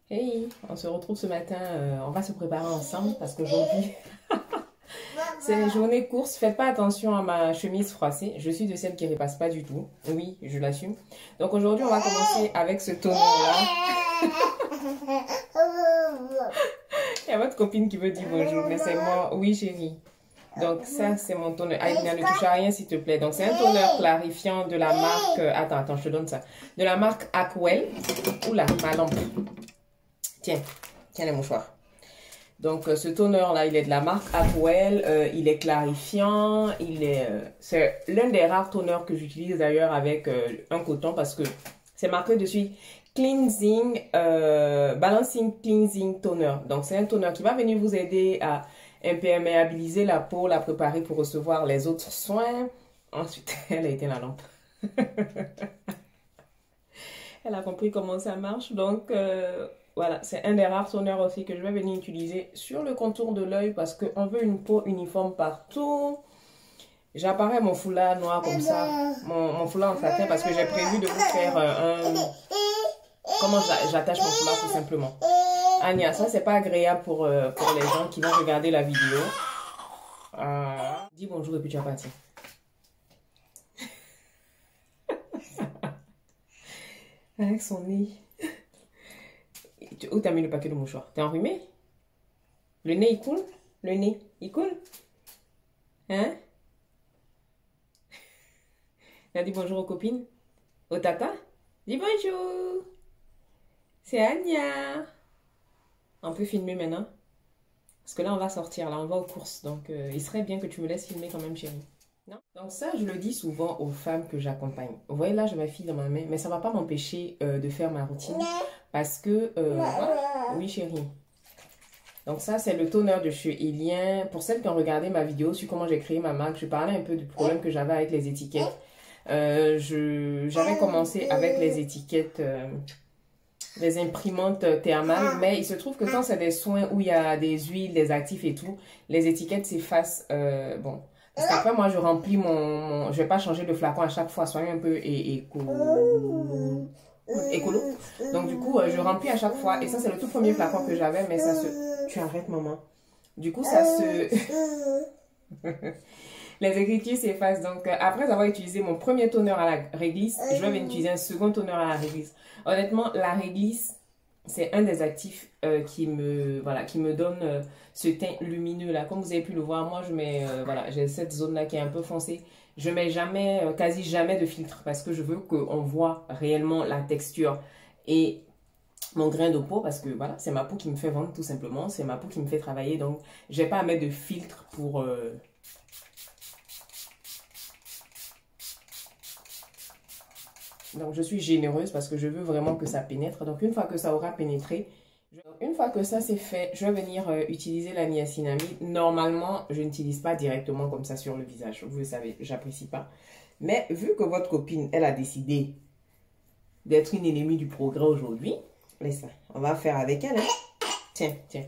Hey, on se retrouve ce matin, on va se préparer ensemble parce qu'aujourd'hui, c'est journée course. Faites pas attention à ma chemise froissée, je suis de celles qui ne repasse pas du tout. Oui, je l'assume. Donc aujourd'hui, on va commencer avec ce toner-là. Il y a votre copine qui veut dire bonjour, mais c'est moi. Oui, chérie. Donc ça, c'est mon toner. Aïna, ne touche à rien, s'il te plaît. Donc c'est un toner clarifiant de la marque... Attends, je te donne ça. De la marque Aquel. Oula, ma lampe. Tiens, tiens les mouchoirs. Donc ce toner-là, il est de la marque Aquel. Il est clarifiant. C'est l'un des rares toners que j'utilise d'ailleurs avec un coton parce que c'est marqué dessus Cleansing, Balancing Cleansing Toner. Donc c'est un toner qui va venir vous aider à imperméabiliser la peau, la préparer pour recevoir les autres soins. Ensuite, elle a éteint la lampe. Elle a compris comment ça marche. Donc, voilà, c'est un des rares toners aussi que je vais venir utiliser sur le contour de l'œil parce qu'on veut une peau uniforme partout. J'apparais mon foulard noir comme ça, mon foulard en satin parce que j'ai prévu de vous faire comment j'attache mon foulard tout simplement. Anya, ça c'est pas agréable pour les gens qui vont regarder la vidéo. Dis bonjour et puis tu vas partir. Avec son nez. Où t'as mis le paquet de mouchoirs? T'es enrhumé? Le nez il coule? Le nez il coule? Hein? T'as dit bonjour aux copines? Au tata? Dis bonjour! C'est Anya! On peut filmer maintenant? Parce que là, on va sortir, là, on va aux courses. Donc, il serait bien que tu me laisses filmer quand même, chérie. Non? Donc ça, je le dis souvent aux femmes que j'accompagne. Vous voyez, là, j'ai ma fille dans ma main, mais ça ne va pas m'empêcher de faire ma routine. Parce que... oui, chérie. Donc ça, c'est le toner de chez Elien. Pour celles qui ont regardé ma vidéo sur comment j'ai créé ma marque, je parlais un peu du problème que j'avais avec les étiquettes. J'avais commencé avec les étiquettes... des imprimantes thermales, mais il se trouve que quand c'est des soins où il y a des huiles, des actifs et tout, les étiquettes s'effacent. Bon, parce qu'après moi je remplis je vais pas changer de flacon à chaque fois, soyez un peu écolo. Donc du coup je remplis à chaque fois et ça c'est le tout premier flacon que j'avais, mais ça se... Tu arrêtes maman. Du coup ça se... Les écritures s'effacent. Donc, après avoir utilisé mon premier toner à la réglisse, je vais venir utiliser un second toner à la réglisse. Honnêtement, la réglisse, c'est un des actifs qui me donne ce teint lumineux là. Comme vous avez pu le voir, moi, voilà, j'ai cette zone-là qui est un peu foncée. Je mets jamais, quasi jamais de filtre parce que je veux qu'on voit réellement la texture et mon grain de peau parce que voilà, c'est ma peau qui me fait vendre tout simplement. C'est ma peau qui me fait travailler. Donc, je n'ai pas à mettre de filtre pour... Donc, je suis généreuse parce que je veux vraiment que ça pénètre. Donc, une fois que ça aura pénétré, une fois que ça c'est fait, je vais venir utiliser la niacinamide. Normalement, je n'utilise pas directement comme ça sur le visage. Vous le savez, j'apprécie pas. Mais vu que votre copine, elle a décidé d'être une ennemie du progrès aujourd'hui, laisse-la. On va faire avec elle. Hein? Tiens, tiens.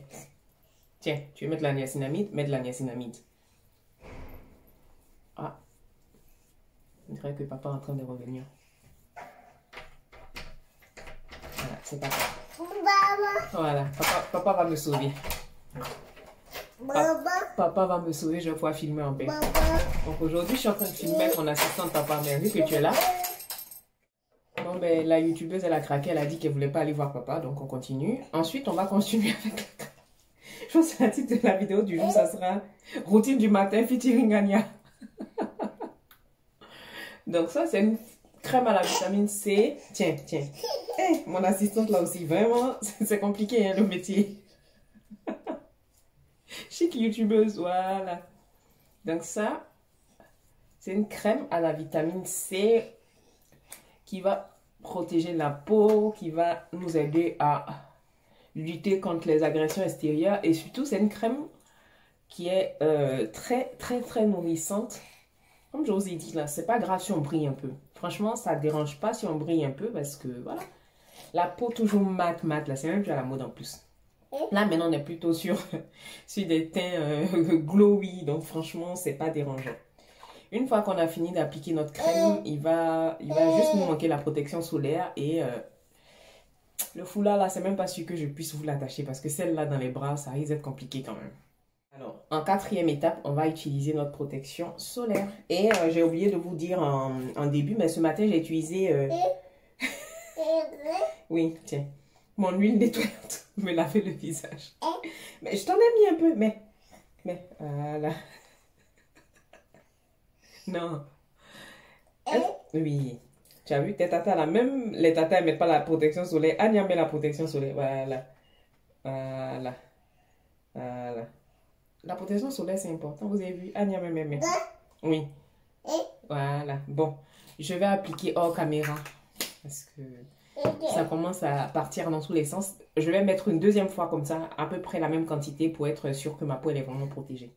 Tiens, tu veux mettre la niacinamide? Mets de la niacinamide. Ah. On dirait que papa est en train de revenir. Voilà, c'est parti. Voilà, papa va me sauver. Papa va me sauver, je vais pouvoir filmer en paix. Donc aujourd'hui, je suis en train de filmer avec mon assistante papa, mais vu que tu es là. Bon, ben, la youtubeuse, elle a craqué, elle a dit qu'elle ne voulait pas aller voir papa, donc on continue. Ensuite, on va continuer avec... Je pense que la titre de la vidéo du jour, ça sera routine du matin featuring Anya. Donc ça, c'est une crème à la vitamine C. Tiens, tiens. Hey, mon assistante là aussi, vraiment, c'est compliqué hein, le métier. Chic youtubeuse, voilà. Donc ça, c'est une crème à la vitamine C qui va protéger la peau, qui va nous aider à lutter contre les agressions extérieures. Et surtout, c'est une crème qui est très nourrissante. Comme je vous ai dit là, c'est pas grave si on brille un peu. Franchement, ça ne dérange pas si on brille un peu parce que voilà. La peau toujours mat, là, c'est même plus à la mode en plus. Là, maintenant, on est plutôt sur des teints glowy, donc franchement, c'est pas dérangeant. Une fois qu'on a fini d'appliquer notre crème, il va juste nous manquer la protection solaire et Le foulard là, c'est même pas sûr que je puisse vous l'attacher parce que celle-là dans les bras, ça risque d'être compliqué quand même. Alors, en quatrième étape, on va utiliser notre protection solaire. Et j'ai oublié de vous dire en début, mais ce matin, j'ai utilisé... Oui, tiens. Mon huile nettoyante pour me laver le visage. Mais je t'en ai mis un peu, mais voilà. Non. Oui. Tu as vu, tes tatas là, même les tatas ne mettent pas la protection solaire. Anya met la protection solaire. Voilà. Voilà. Voilà. La protection solaire, c'est important. Vous avez vu, Anya met. Oui. Voilà. Bon, je vais appliquer hors caméra. Parce que ça commence à partir dans tous les sens. Je vais mettre une deuxième fois comme ça, à peu près la même quantité pour être sûr que ma peau elle est vraiment protégée.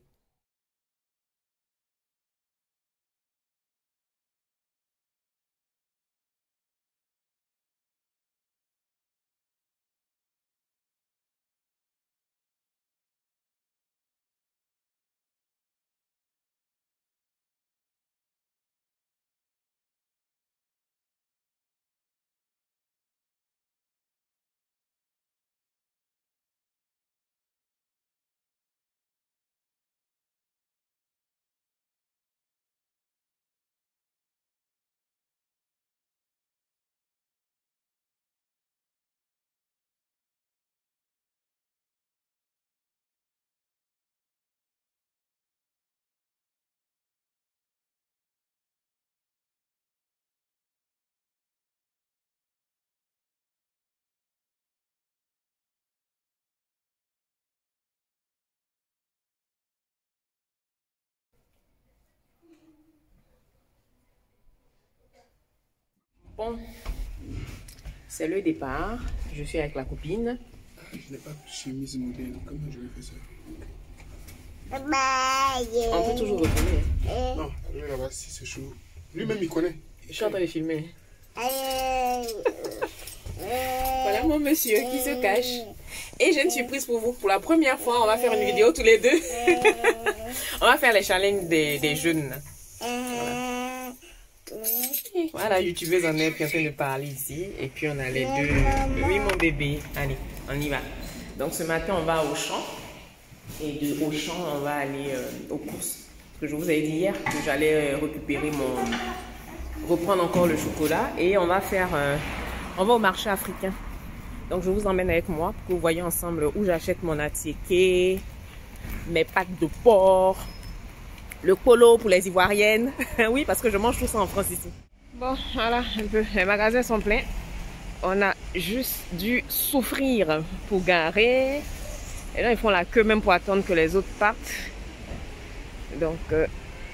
Bon, c'est le départ. Je suis avec la copine. Je n'ai pas de chemise modèle. Comment je vais faire ça? On peut toujours retourner. Non, lui là-bas, si c'est chaud. Lui-même, il connaît. Je suis en train de filmer. Voilà mon monsieur qui se cache. Et j'ai une surprise pour vous. Pour la première fois, on va faire une vidéo tous les deux. On va faire les challenges des jeunes. Voilà, youtubeuse en est qui est en train de parler ici. Et puis on a les deux. Oui, mon bébé. Allez, on y va. Donc ce matin, on va au champ. Et de Auchan, on va aller aux courses. Parce que je vous avais dit hier que j'allais récupérer reprendre encore le chocolat. Et on va faire... on va au marché africain. Donc je vous emmène avec moi pour que vous voyez ensemble où j'achète mon atiéké, mes pâtes de porc, le polo pour les Ivoiriennes. Oui, parce que je mange tout ça en France ici. Bon, voilà un peu. Les magasins sont pleins. On a juste dû souffrir pour garer. Et là, ils font la queue même pour attendre que les autres partent. Donc,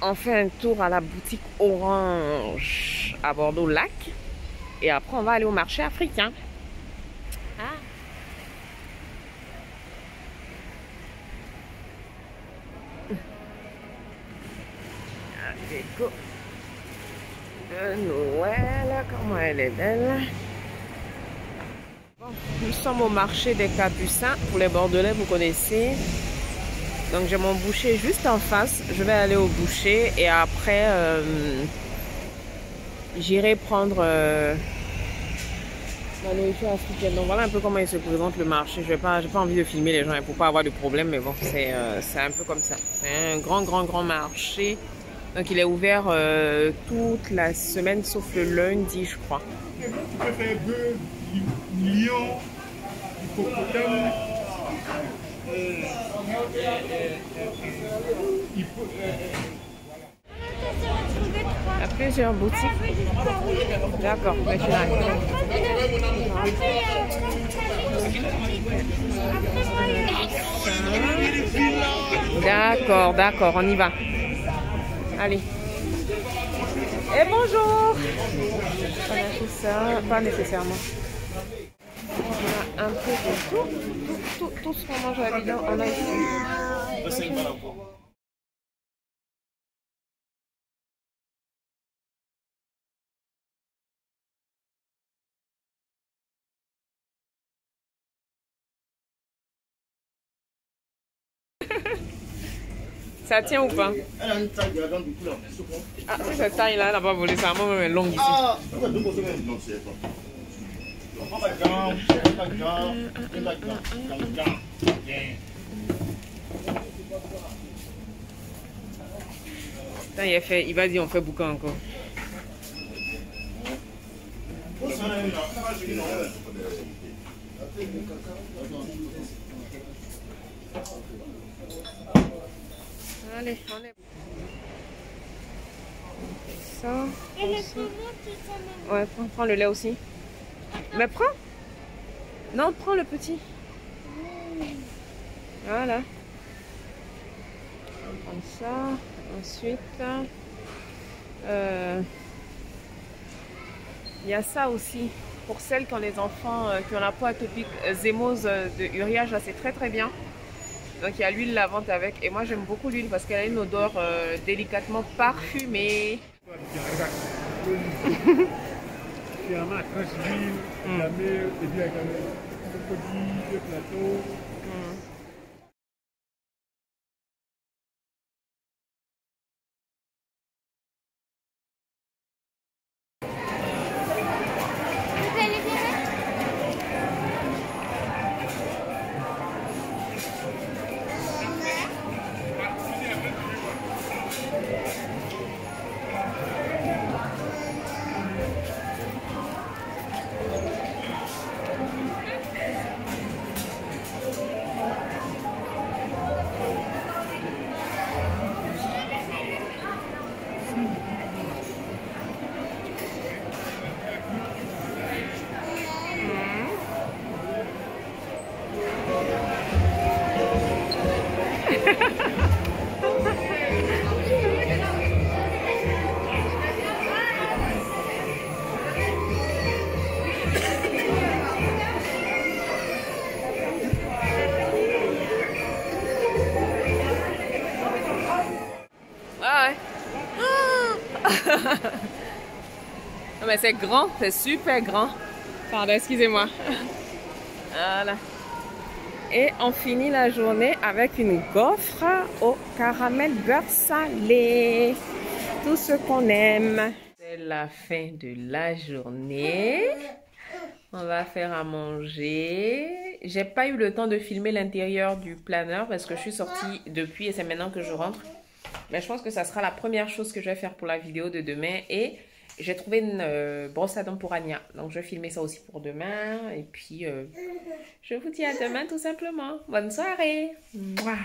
on fait un tour à la boutique Orange à Bordeaux-Lac. Et après, on va aller au marché africain. Ah. La déco de Noël, comment elle est belle. Bon, nous sommes au marché des Capucins. Pour les Bordelais, vous connaissez. Donc j'ai mon boucher juste en face. Je vais aller au boucher et après j'irai prendre la nourriture africaine. Donc voilà un peu comment il se présente le marché. J'ai pas envie de filmer les gens pour pas avoir de problème, mais bon, c'est un peu comme ça. C'est un grand marché. Donc il est ouvert toute la semaine sauf le lundi, je crois. Tu peux faire bœuf, lion, hippopotame. Il y a plusieurs boutiques. D'accord, mais tu l'as. D'accord, on y va. Allez. Et bonjour. On a tout ça, pas nécessairement. On a un peu de tout ce qu'on mange à la vidéo, on a ici. Ça tient ou pas? Elle a une taille de la dent du cou là. Ah, cette taille là, elle n'a pas volé, ça a même longue ici. Ah, non, c'est pas. Putain, il va dire on fait boucan encore. Allez, on est... Ça, ouais, prends le lait aussi. Mais prends. Non, prends le petit. Voilà. On va prendre ça. Ensuite, il y a ça aussi. Pour celles qui ont les enfants qui ont la peau atopique, zémose de Uriage, là c'est très très bien. Donc il y a l'huile lavante avec. Et moi j'aime beaucoup l'huile parce qu'elle a une odeur délicatement parfumée. Non mais c'est grand, c'est super grand. Pardon, excusez-moi. Voilà. Et on finit la journée avec une gaufre au caramel beurre salé. Tout ce qu'on aime. C'est la fin de la journée. On va faire à manger. J'ai pas eu le temps de filmer l'intérieur du planeur parce que je suis sortie depuis et c'est maintenant que je rentre. Mais je pense que ça sera la première chose que je vais faire pour la vidéo de demain. Et j'ai trouvé une brosse à dents pour Anya. Donc je vais filmer ça aussi pour demain. Et puis je vous dis à demain tout simplement. Bonne soirée. Mouah.